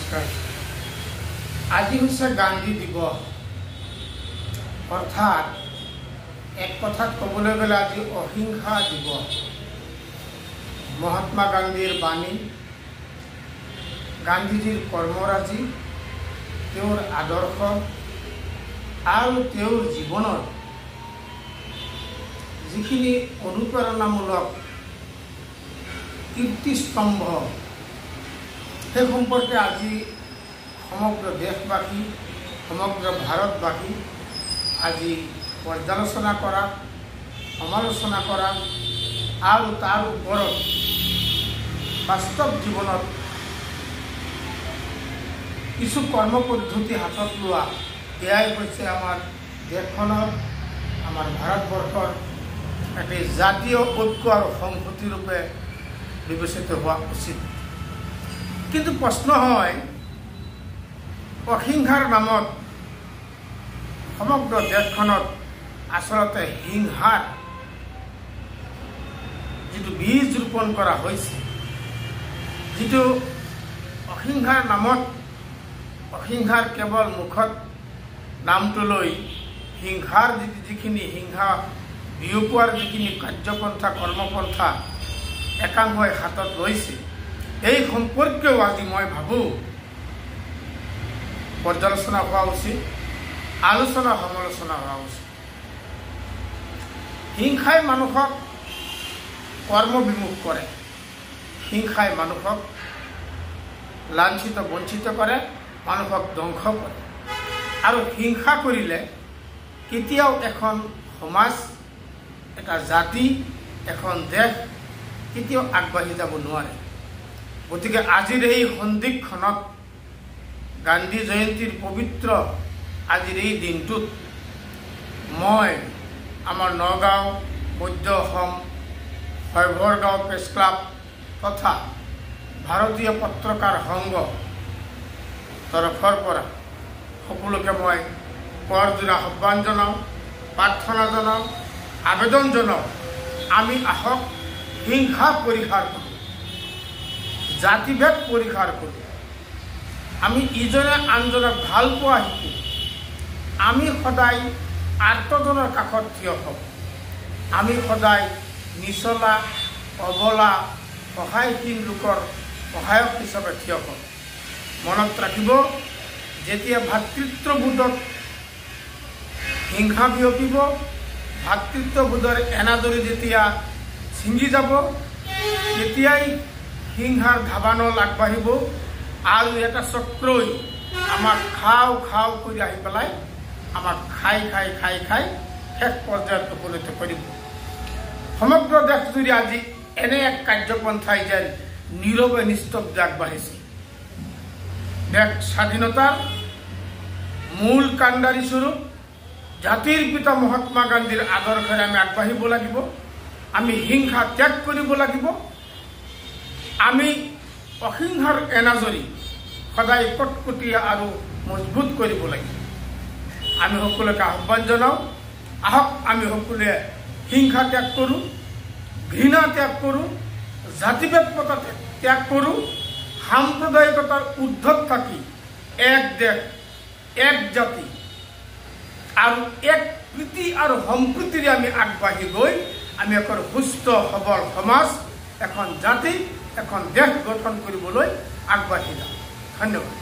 নমস্কাৰ। আজি হৈছে গান্ধী দিৱস, অৰ্থাৎ এক কথাত ক'বলৈ গ'লে আজি অহিংসা দিৱস। মহাত্মা গান্ধীৰ বাণী, গান্ধীজীৰ কৰ্মৰাজি, তেওঁৰ আদৰ্শ আৰু তেওঁৰ জীৱনৰ যিখিনি অনুপ্ৰেৰণামূলক কীৰ্তিস্তম্ভ, সেই সম্পৰ্কে আজি সমগ্ৰ দেশবাসী, সমগ্ৰ ভাৰতবাসী আজি পৰ্যালোচনা কৰা, সমালোচনা কৰা আৰু তাৰ ওপৰত বাস্তৱ জীৱনত কিছু কৰ্মপদ্ধতি হাতত লোৱা, এয়াই হৈছে আমাৰ দেশখনৰ, আমাৰ ভাৰতবৰ্ষৰ এটি জাতীয় ঐক্য আৰু সংহতি ৰূপে বিবেচিত হোৱা উচিত। কিন্তু প্ৰশ্ন হয়, অহিংসাৰ নামত সমগ্ৰ দেশখনত আচলতে হিংসাৰ যিটো বীজ ৰোপণ কৰা হৈছে, যিটো অহিংসাৰ নামত, অহিংসাৰ কেৱল মুখত নামটো লৈ হিংসাৰ যিখিনি হিংসা বিয়পোৱাৰ যিখিনি কাৰ্যপন্থা, কৰ্মপন্থা একাংশই হাতত লৈছে, এই সম্পৰ্কেও আজি মই ভাবোঁ পৰ্যালোচনা হোৱা উচিত, আলোচনা সমালোচনা হোৱা উচিত। হিংসাই মানুহক কৰ্মবিমুখ কৰে, হিংসাই মানুহক লাঞ্ছিত বঞ্চিত কৰে, মানুহক ধ্বংস কৰে। আৰু হিংসা কৰিলে কেতিয়াও এখন সমাজ, এটা জাতি, এখন দেশ কেতিয়াও আগবাঢ়ি যাব নোৱাৰে। গতিকে আজিৰ এই সন্ধিক্ষণত, গান্ধী জয়ন্তীৰ পবিত্ৰ আজিৰ এই দিনটোত মই আমাৰ নগাঁও, মধ্য অসম, শৈভৰগাঁও প্ৰেছ ক্লাব তথা ভাৰতীয় পত্ৰকাৰ সংঘ তৰফৰ পৰা সকলোকে মই কৰজোৰা আহ্বান জনাওঁ, প্ৰাৰ্থনা জনাওঁ, আবেদন জনাওঁ, আমি আহক হিংসা পৰিহাৰ কৰোঁ, জাতিভেদ পৰিহাৰ কৰোঁ, আমি ইজনে আনজনক ভাল পোৱা শিকোঁ, আমি সদায় আৰ্তজনৰ কাষত থিয় হওঁ, আমি সদায় নিচলা, অবলা, সহায়হীন লোকৰ সহায়ক হিচাপে থিয় হওঁ। মনত ৰাখিব, যেতিয়া ভাতৃত্ববোধত হিংসা বিয়পিব, ভাতৃত্ববোধৰ এনাজৰী যেতিয়া ছিঙি যাব, তেতিয়াই হিংসাৰ ধাবানল আগবাঢ়িব আৰু এটা চক্ৰই আমাক খাওঁ খাওঁ কৰি আহি পেলাই আমাক খাই খাই খাই খাই শেষ পৰ্যায়ত উপনীত কৰিব। সমগ্ৰ দেশজুৰি আজি এনে এক কাৰ্যপন্থাই যেন নীৰৱে নিস্তব্ধে আগবাঢ়িছে। দেশ স্বাধীনতাৰ মূল কাণ্ডাৰী স্বৰূপ জাতিৰ পিতা মহাত্মা গান্ধীৰ আদৰ্শৰে আমি আগবাঢ়িব লাগিব। আমি হিংসা ত্যাগ কৰিব লাগিব। আমি অহিংসাৰ এনাজৰী সদায় কটকটীয়া আৰু মজবুত কৰিব লাগিব। আমি সকলোকে আহ্বান জনাওঁ, আহক আমি সকলোৱে হিংসা ত্যাগ কৰোঁ, ঘৃণা ত্যাগ কৰোঁ, জাতিভেদ প্ৰথা ত্যাগ কৰোঁ, সাম্প্ৰদায়িকতাৰ ঊৰ্ধত থাকি এক দেশ, এক জাতি আৰু এক প্ৰীতি আৰু সম্প্ৰীতিৰে আমি আগবাঢ়ি গৈ আমি এখন সুস্থ সবল সমাজ, এখন জাতি, এখন দেশ গঠন কৰিবলৈ আগবাঢ়ি যাওঁ। ধন্যবাদ।